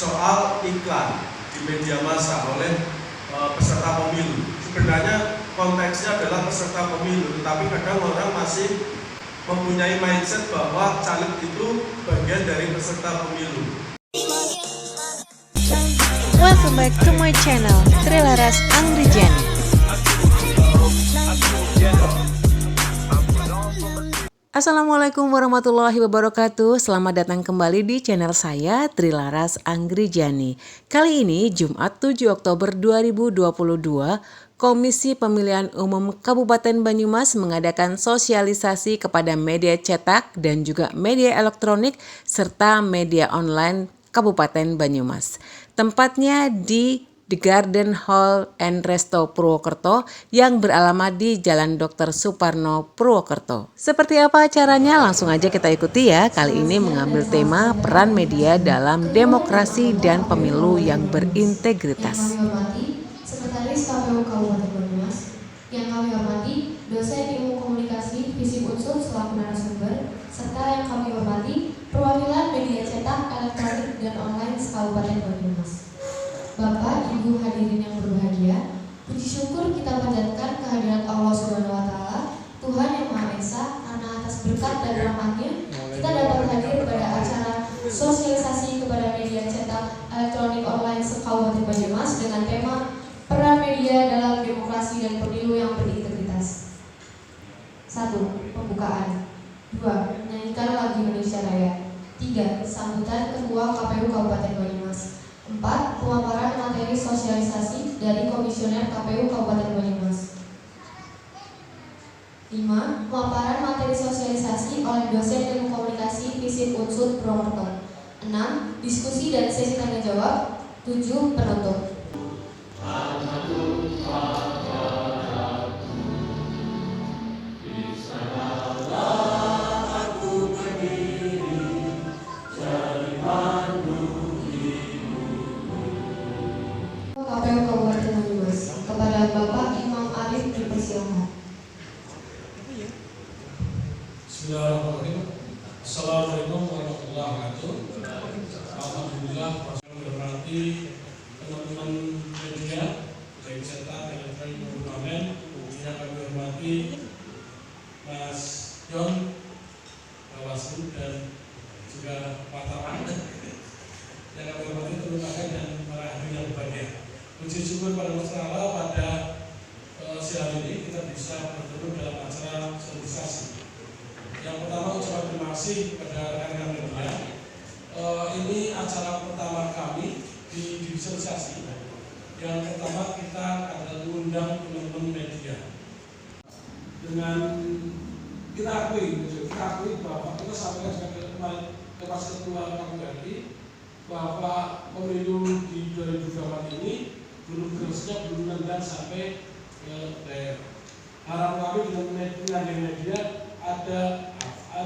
soal iklan di media massa oleh peserta pemilu. Sebenarnya konteksnya adalah peserta pemilu, tetapi kadang orang masih mempunyai mindset bahwa caleg itu bagian dari peserta pemilu. Welcome back to my channel, Trilaras Anggrijani. Assalamualaikum warahmatullahi wabarakatuh. Selamat datang kembali di channel saya, Trilaras Anggrijani. Kali ini Jumat 7 Oktober 2022, Komisi Pemilihan Umum Kabupaten Banyumas mengadakan sosialisasi kepada media cetak dan juga media elektronik serta media online Kabupaten Banyumas. Tempatnya di The Garden Hall and Resto Purwokerto yang beralamat di Jalan Dr. Suparno, Purwokerto. Seperti apa acaranya? Langsung aja kita ikuti ya. Kali ini mengambil tema peran media dalam demokrasi dan pemilu yang berintegritas. Yang kami hormati Sekretaris KPU Kabupaten Banyumas, yang kami hormati dosen Ilmu Komunikasi Fisip Unsur selaku narasumber, serta yang kami hormati perwakilan media cetak, elektronik, dan online Kabupaten Banyumas. Bapak, Ibu hadirin yang berbahagia, puji syukur kita panjatkan kehadirat Allah Subhanahu wa Ta'ala, Tuhan yang Maha Esa, karena atas berkat dan rahmat-Nya kita dapat hadir pada acara sosialisasi kepada media cetak, elektronik, online se-Kabupaten Banyumas dengan tema peran media dalam demokrasi dan pemilu yang berintegritas. 1. Pembukaan. 2. Menyanyikan lagu Indonesia Raya. 3. Sambutan Ketua KPU Kabupaten Banyumas. 4. Pemaparan materi sosialisasi dari Komisioner KPU Kabupaten Banyumas. 5. Pemaparan materi sosialisasi oleh dosen Ilmu Komunikasi Fisip Unsur Purwokerto. 6. Diskusi dan sesi tanya jawab. 7. Penutup. KPU Kabupaten Banyumas, kepada Bapak Imam Arif dipersilakan. Bismillahirrahmanirrahim. Assalamualaikum warahmatullahi wabarakatuh. Alhamdulillah, berarti teman-teman media, baik cetak, elektronik maupun online, yang kami hormati Mas John, Bawaslu dan juga wartawan yang kami hormati terutama dan para ahli yang berbahagia. Puji syukur pada Allah pada siang ini kita bisa bertemu dalam acara sosialisasi. Yang pertama ucapan terima kasih kepada rekan-rekan media. Ini acara pertama kami di sosialisasi. Yang pertama kita akan mengundang teman-teman media. Dengan kita akui bahwa kita sampaikan sebagai kepada ketua KPU bahwa pemilu di 2024 ini belum selesai, belum nendang sampai ke daerah. Harapan kami dengan media ada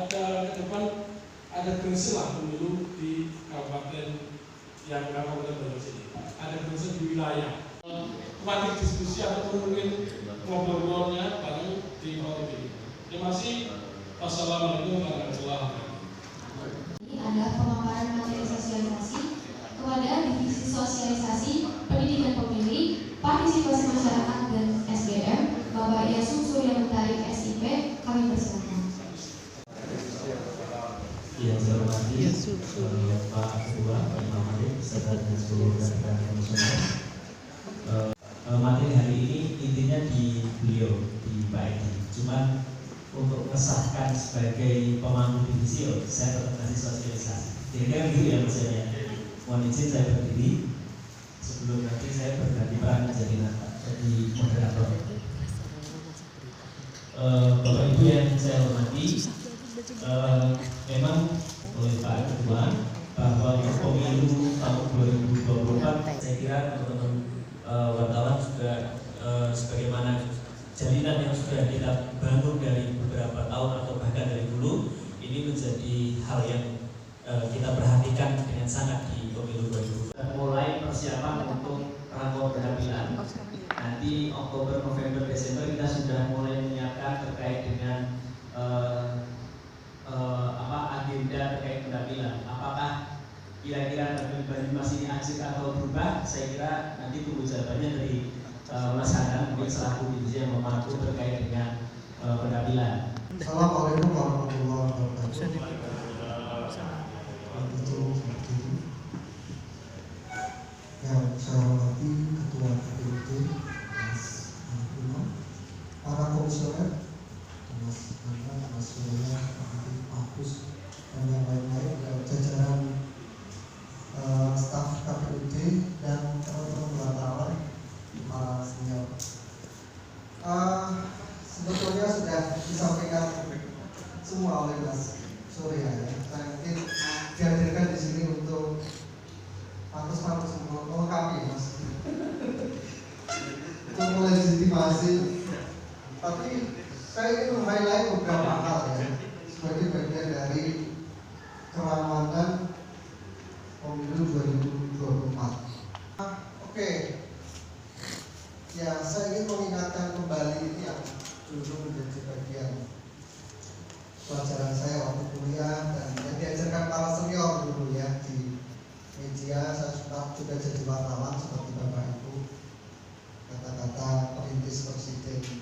ke depan ada gengsilah pemilu di kabupaten yang Kabupaten Banyumas ini. Ada gengsi di wilayah. Kembali diskusi ataupun mungkin ngobrol-ngobrolnya bareng di forum ini. Terima kasih. Wassalamualaikum warahmatullahi wabarakatuh. Ini adalah pemaparan materi sosialisasi kepada Divisi Sosialisasi Pendidikan Pemilih, Partisipasi Masyarakat dan SDM, Bapak Yasum Surya Mentari SIP. Kami persilakan. Yang saya hormati Pak Ketua Imam Arif beserta dengan seluruh rekan komisioner. Materi hari ini intinya di beliau, di Pak Edi. Cuman untuk mengesahkan sebagai pemangku divisi, saya tetap kasih sosialisasi. Kira-kira gitu ya Mas ya. Mohon izin saya berdiri sebelum nanti saya berganti peran menjadi moderator. Bapak Ibu yang saya hormati, memang oleh Pak Ketua bahwa untuk pemilu tahun 2024 saya kira teman-teman wartawan juga sebagaimana jalinan yang sudah kita bangun dari beberapa tahun atau bahkan dari dulu, ini menjadi hal yang kita perhatikan dengan sangat di pemilu 2024. Mulai persiapan untuk rangkaian penampilan. Nanti Oktober, November, Desember kita sudah mulai menyiapkan terkait dengan agenda terkait penampilan. Apakah kira-kira Banyumas ini anjir atau berubah, saya kira nanti tunggu jawabannya dari Mas Hadam mungkin selaku dirjen yang memantau terkait dengan penampilan. Assalamualaikum warahmatullahi wabarakatuh. Yang saya hormati Ketua KPUD, Mas Bruno, para komisioner, Mas Anna, Mas Surya, Pak Kus, dan yang lain-lain, dan jajaran staf KPUD dan teman-teman wartawan, para senior. Sebetulnya sudah disampaikan semua oleh Mas Surya ya. Saya mungkin dihadirkan di sini untuk pantas-pantas melengkapi Mas, untuk melegitimasi. Tapi saya ingin meng-highlight beberapa hal ya, sebagai bagian dari keramanan pemilu 2024. Oke. Ya, saya ingin mengingatkan kembali ini yang dulu menjadi bagian pelajaran saya waktu kuliah dan yang diajarkan para senior dulu ya di media. Saya juga jadi wartawan seperti Bapak Ibu. Kata-kata perintis presiden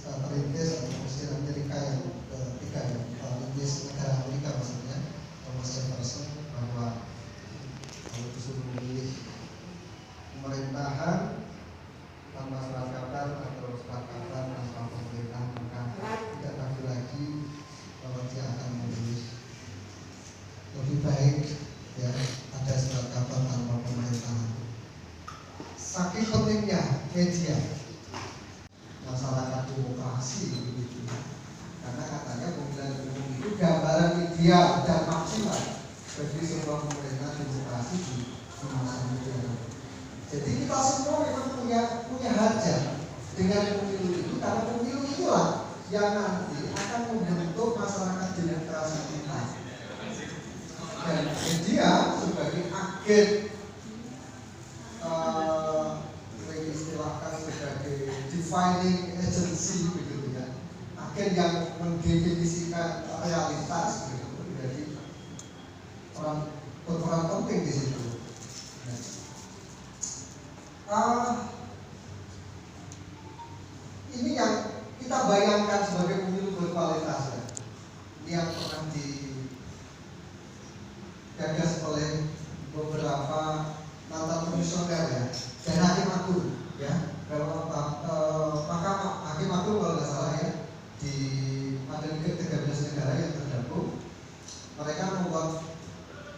perintis atau presiden Amerika yang ketiga ya, perintis negara Amerika maksudnya, Thomas Jefferson, bahwa kalau disuruh memilih pemerintahan tanpa kesepakatan atau kesepakatan tanpa pemerintahan, maka tidak ragu lagi bahwa dia akan memilih lebih baik ya ada kesepakatan tanpa pemerintahan. Saking pentingnya media masyarakat demokrasi begitu, karena katanya pemilihan umum itu gambaran ideal dan maksimal bagi sebuah pemerintahan demokrasi di masa modern. Jadi kita semua memang punya hajat dengan pemilu itu, karena pemilu itulah yang nanti akan membentuk masyarakat demokrasi kita. Dan media sebagai agen istilahkan sebagai defining agency begitu ya, agen yang mendefinisikan realitas begitu, jadi berperan penting di situ. Ini yang kita bayangkan sebagai pemilu berkualitas ya. Ini yang pernah digagas oleh beberapa mantan komisioner ya, dan hakim agung ya. Kalau hakim agung kalau nggak salah ya, di ada 13 negara yang tergabung, mereka membuat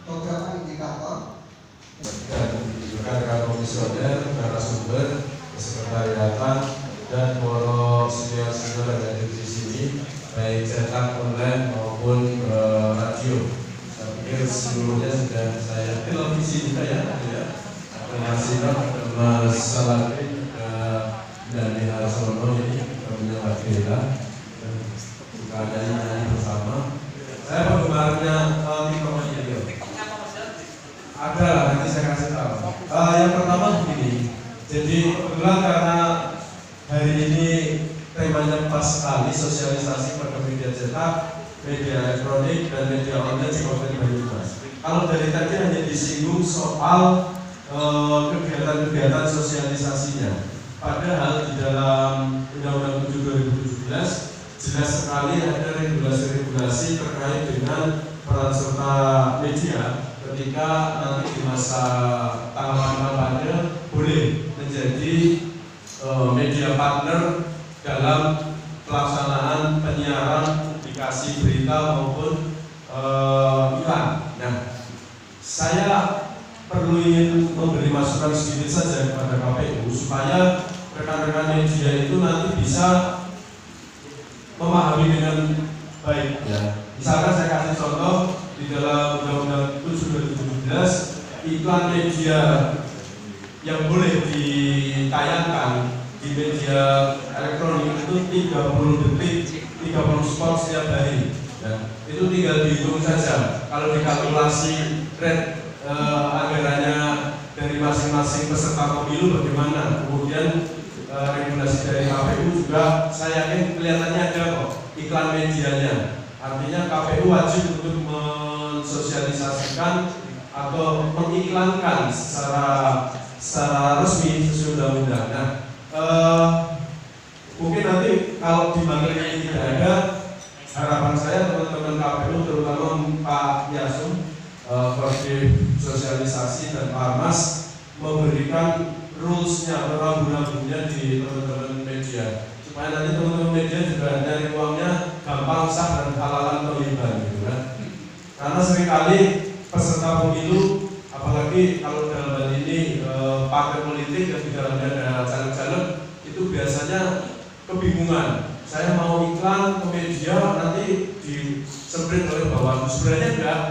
beberapa indikator. Dan rekan-rekan komisioner, narasumber, kesekretariatan, dan para senior-senior yang ada di sini, baik cetak, online maupun radio. Saya pikir seluruhnya sudah saya televisi juga ya. Terima kasih Mas Salatin dan Harsono ini menyambut kita dan juga nyanyi bersama. Saya penggemarnya Miko Video. Ada lah, nanti saya kasih tahu. Yang pertama begini, jadi kebetulan karena hari ini temanya pas sekali, sosialisasi pada media cetak, media elektronik, dan media online di Kabupaten Banyumas. Kalau dari tadi hanya disinggung soal kegiatan-kegiatan sosialisasinya. Padahal di dalam Undang-Undang 7 2017 jelas sekali ada regulasi-regulasi terkait dengan peran serta media ketika nanti di masa tahapan kampanye boleh menjadi media partner dalam pelaksanaan penyiaran publikasi berita maupun iklan. Nah, saya perlu ingin memberi masukan sedikit saja kepada KPU supaya rekan-rekan media itu nanti bisa memahami dengan baik ya. Misalkan saya kasih contoh di dalam Undang-Undang 7 2017, iklan media yang boleh ditayangkan di media elektronik itu 30 detik, 30 spot setiap hari. Ya, itu tinggal dihitung saja. Kalau dikalkulasi rate anggarannya dari masing-masing peserta pemilu bagaimana, kemudian regulasi dari KPU juga saya yakin kelihatannya ada kok iklan medianya. Artinya KPU wajib untuk mensosialisasikan atau mengiklankan secara resmi sesuai undang-undang. Nah, mungkin nanti kalau di materi ini tidak ada, harapan saya teman-teman KPU terutama Pak Yasum, Koordinator Sosialisasi dan Pak Mas memberikan rules-nya atau rambu-rambunya di teman-teman media, supaya nanti teman-teman media juga dari ruangnya gampang, sah dan halalan terlibat gitu kan. Karena seringkali peserta pemilu, apalagi kalau dalam hal ini partai politik yang di dalamnya ada caleg-caleg, itu biasanya kebingungan. Saya mau iklan ke media nanti disemprit oleh Bawaslu. Sebenarnya enggak.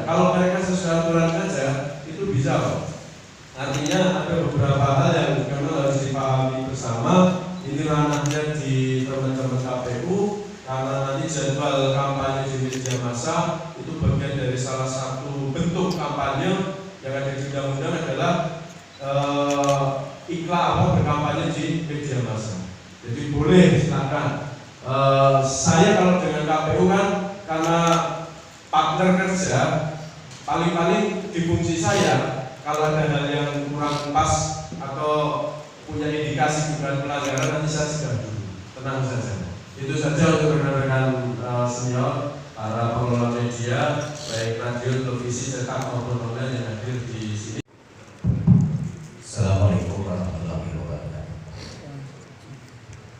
Kalau mereka sesuai aturan saja itu bisa, Pak. Artinya ada beberapa hal yang memang harus dipahami bersama. Ini ranahnya di teman-teman KPU, karena nanti jadwal kampanye di media massa itu bagian dari salah satu bentuk kampanye yang ada di undang-undang adalah iklan berkampanye di media massa. Jadi boleh, silakan. Saya kalau dengan KPU kan karena partner kerja, paling-paling di fungsi saya kalau ada hal yang kurang pas atau punya indikasi dugaan pelanggaran, nanti saya sedang dulu, tenang saja. Itu saja untuk rekan-rekan senior, para pengelola media, baik radio, televisi, cetak maupun online yang hadir di sini. Assalamualaikum warahmatullahi wabarakatuh.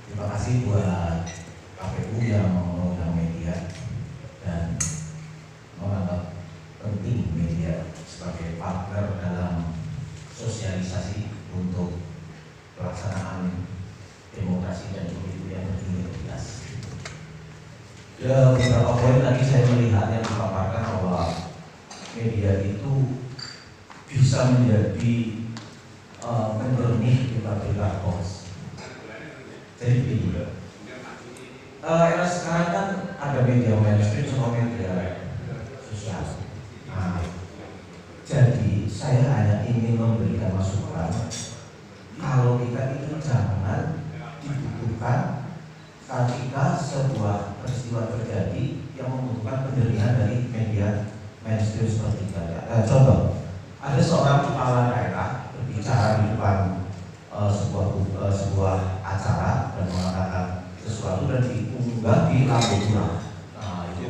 Terima kasih buat KPU yang mengundang media dan menganggap penting media sebagai partner dalam sosialisasi untuk pelaksanaan demokrasi dan pemilu yang berintegritas. Beberapa poin tadi saya melihat yang dipaparkan bahwa media itu bisa menjadi penjernih berita hoax. Jadi begini, era sekarang kan ada media mainstream sama media sosial. Nah, jadi saya hanya ingin memberikan masukan kalau kita itu jangan dibutuhkan ketika sebuah peristiwa terjadi yang membutuhkan penjernihan dari media mainstream seperti itu. Contoh, ada seorang kepala daerah berbicara di depan sebuah acara dan mengatakan sesuatu dan diunggah di Lampu. Nah, itu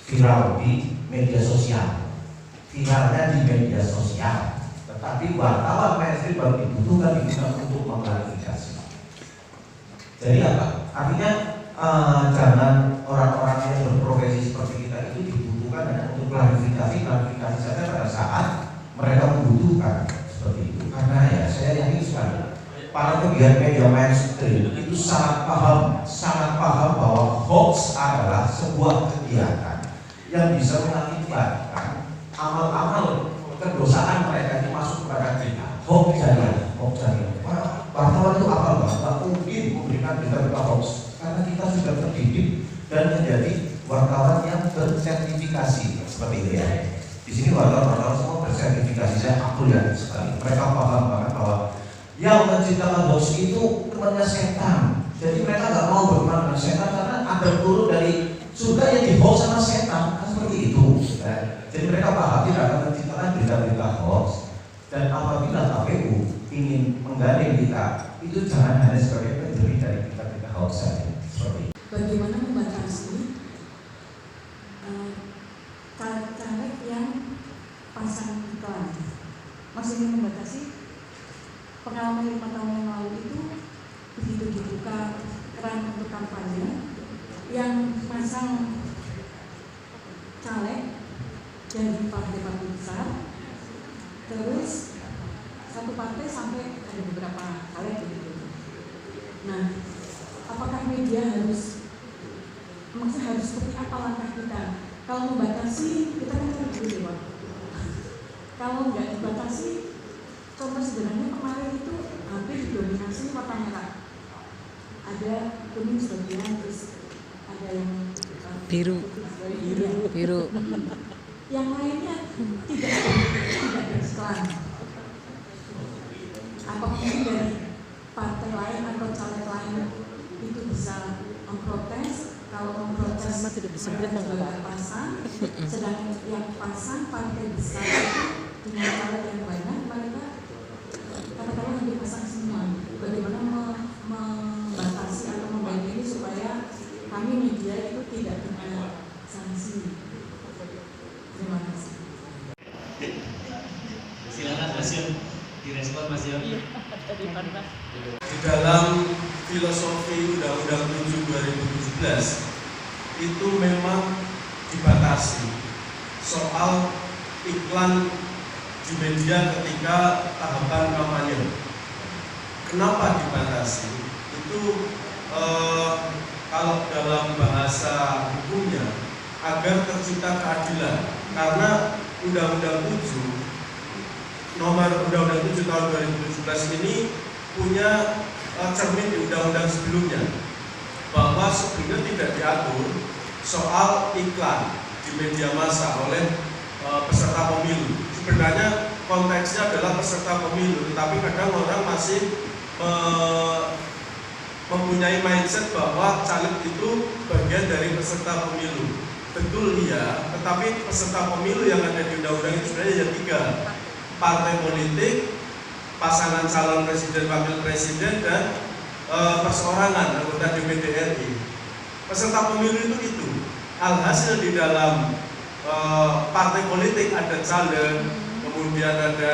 viral di media sosial. Viralnya di media sosial. Tetapi wartawan mainstream baru dibutuhkan untuk mengklarifikasi. Jadi apa? Artinya jangan orang-orang yang berprofesi seperti kita itu dibutuhkan hanya untuk klarifikasi saja pada saat mereka membutuhkan seperti itu. Karena ya saya yakin sekali para pegiat media mainstream itu sangat paham bahwa hoax adalah sebuah kegiatan yang bisa mengakibatkan amal-amal kedosaan mereka itu masuk kepada kita. Hoax jariah. Wartawan itu apa Bang? Tak mungkin memberikan berita hoax karena kita sudah terdidik dan menjadi wartawan yang bersertifikasi seperti itu ya. Di sini wartawan semua bersertifikasi, saya akui ya sekali. Mereka paham banget bahwa yang menciptakan hoax itu temannya setan. Jadi mereka nggak mau berteman dengan setan karena ada turun dari surga yang dihoax sama setan, kan seperti itu. Jadi mereka paham tidak akan menciptakan berita-berita hoax. Dan apabila KPU ingin menggandeng kita, itu jangan hanya sebagai penjuri dari berita-berita hoax saja. Seperti itu. Bagaimana membatasi caleg yang pasang iklan? Maksudnya membatasi pengalaman 5 tahun yang lalu itu begitu dibuka keran untuk kampanye yang pasang caleg dari partai-partai besar, terus satu partai sampai ada beberapa caleg begitu. Nah, apakah media maksudnya harus seperti apa langkah kita? Kalau membatasi, kita kan harus dulu Pak. Kalau nggak dibatasi, contoh sederhananya kemarin itu hampir didominasi warna merah. Ada kuning sebagian, terus ada yang biru. Yang lainnya tidak beriklan. Apa mungkin dari partai lain atau caleg lain itu bisa memprotes? Kalau memprotes juga pasang, sedangkan yang pasang partai besar itu dengan caleg yang banyak, mereka katakanlah yang dipasang semua. Bagaimana membatasi atau membantu ini supaya kami media itu tidak kena sanksi. Terima kasih. Silakan Mas Yon, direspon Mas Yon. Di dalam filosofi Undang-Undang 7 2017 itu memang dibatasi soal iklan di media ketika tahapan kampanye. Kenapa dibatasi? Itu kalau dalam bahasa hukumnya agar tercipta keadilan, karena Undang-Undang 7 tahun 2017 ini punya cermin di undang-undang sebelumnya, bahwa sebelumnya tidak diatur soal iklan di media massa oleh peserta pemilu. Sebenarnya konteksnya adalah peserta pemilu, tetapi kadang orang masih mempunyai mindset bahwa caleg itu bagian dari peserta pemilu. Betul iya, tetapi peserta pemilu yang ada di undang-undang itu sebenarnya ada 3: partai politik, pasangan calon presiden, wakil presiden, dan perseorangan anggota DPD RI. Peserta pemilu itu. Alhasil di dalam partai politik ada caleg, kemudian ada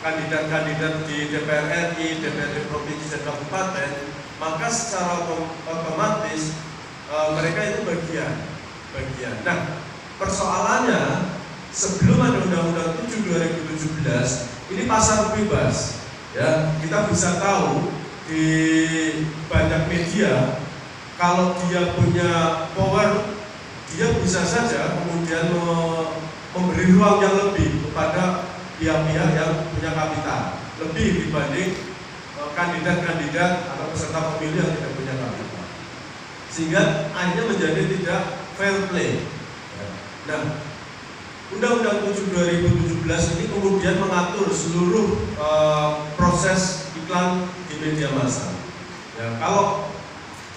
kandidat-kandidat di DPR RI, DPRD provinsi dan kabupaten, maka secara otomatis mereka itu bagian. Nah, persoalannya sebelum ada Undang-Undang 7 2017 ini pasar bebas. Ya, kita bisa tahu di banyak media kalau dia punya power, dia bisa saja kemudian memberi ruang yang lebih kepada pihak-pihak yang punya kapital, lebih dibanding kandidat-kandidat atau peserta pemilu yang tidak punya kapital, sehingga akhirnya menjadi tidak fair play. Nah, Undang-Undang 7 2017 ini kemudian mengatur seluruh proses iklan di media massa. Ya, kalau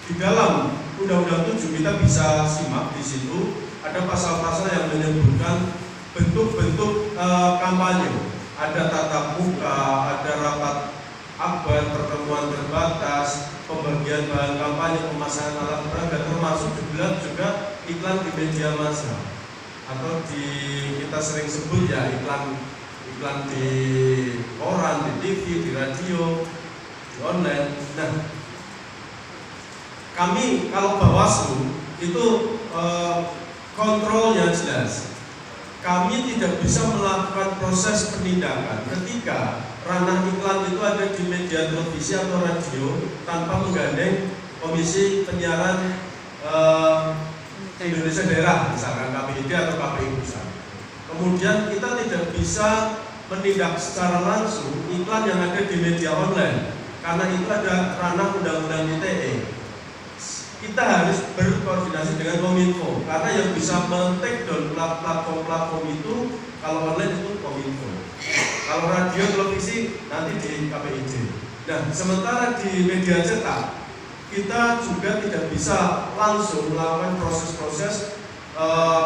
di dalam Undang-Undang 7 kita bisa simak di situ ada pasal-pasal yang menyebutkan bentuk-bentuk kampanye. Ada tatap muka, ada rapat akbar, pertemuan terbatas, pembagian bahan kampanye, pemasangan alat peraga, termasuk juga iklan di media massa. Atau kita sering sebut ya iklan di koran, di TV, di radio, di online. Nah, kami kalau Bawaslu itu kontrolnya jelas. Kami tidak bisa melakukan proses penindakan ketika ranah iklan itu ada di media televisi atau radio tanpa menggandeng Komisi Penyiaran Indonesia Daerah, misalkan KPID atau KPI pusat. Kemudian kita tidak bisa menindak secara langsung iklan yang ada di media online karena itu ada ranah Undang-Undang ITE. Kita harus berkoordinasi dengan Kominfo karena yang bisa men-take down platform-platform itu kalau online itu Kominfo. Kalau radio televisi nanti di KPID. Nah, sementara di media cetak kita juga tidak bisa langsung melakukan proses-proses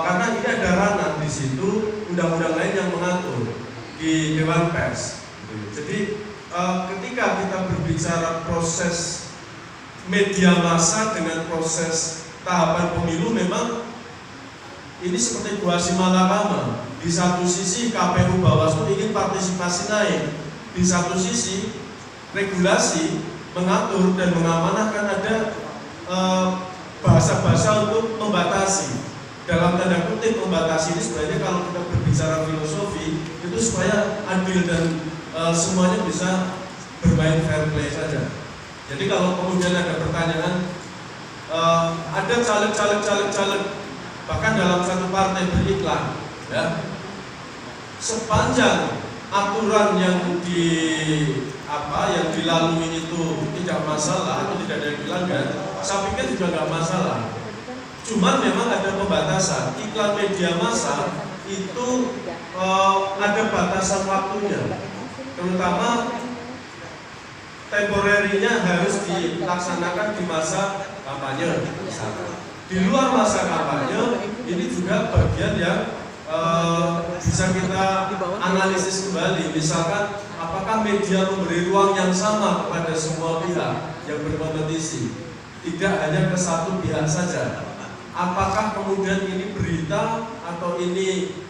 karena ini ada ranah di situ undang-undang lain yang mengatur di Dewan Pers. Jadi ketika kita berbicara proses media massa dengan proses tahapan pemilu, memang ini seperti buah si malakama. Di satu sisi KPU Bawaslu ingin partisipasi naik, di satu sisi regulasi mengatur dan mengamanahkan ada bahasa-bahasa untuk membatasi. Dalam tanda kutip membatasi ini sebenarnya kalau kita berbicara filosofi itu supaya adil dan semuanya bisa bermain fair play saja. Jadi kalau kemudian ada pertanyaan, ada caleg bahkan dalam satu partai beriklan, ya, sepanjang aturan yang dilalui itu tidak masalah atau tidak ada dilanggar, saya pikir juga nggak masalah. Cuman memang ada pembatasan. Iklan media massa itu ada batasan waktunya, terutama temporerinya harus dilaksanakan di masa kampanye misalkan. Di luar masa kampanye, ini juga bagian yang bisa kita analisis kembali. Misalkan, apakah media memberi ruang yang sama kepada semua pihak yang berkompetisi, tidak hanya ke satu pihak saja? Apakah kemudian ini berita atau ini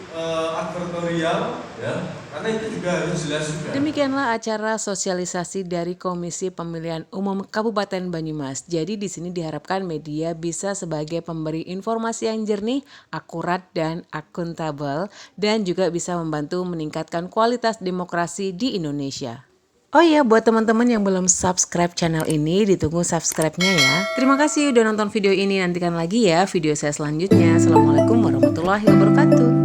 advertorial, ya? Karena itu juga harus jelas juga. Demikianlah acara sosialisasi dari Komisi Pemilihan Umum Kabupaten Banyumas. Jadi di sini diharapkan media bisa sebagai pemberi informasi yang jernih, akurat dan akuntabel, dan juga bisa membantu meningkatkan kualitas demokrasi di Indonesia. Oh iya, buat teman-teman yang belum subscribe channel ini, ditunggu subscribe-nya ya. Terima kasih udah nonton video ini, nantikan lagi ya video saya selanjutnya. Assalamualaikum warahmatullahi wabarakatuh.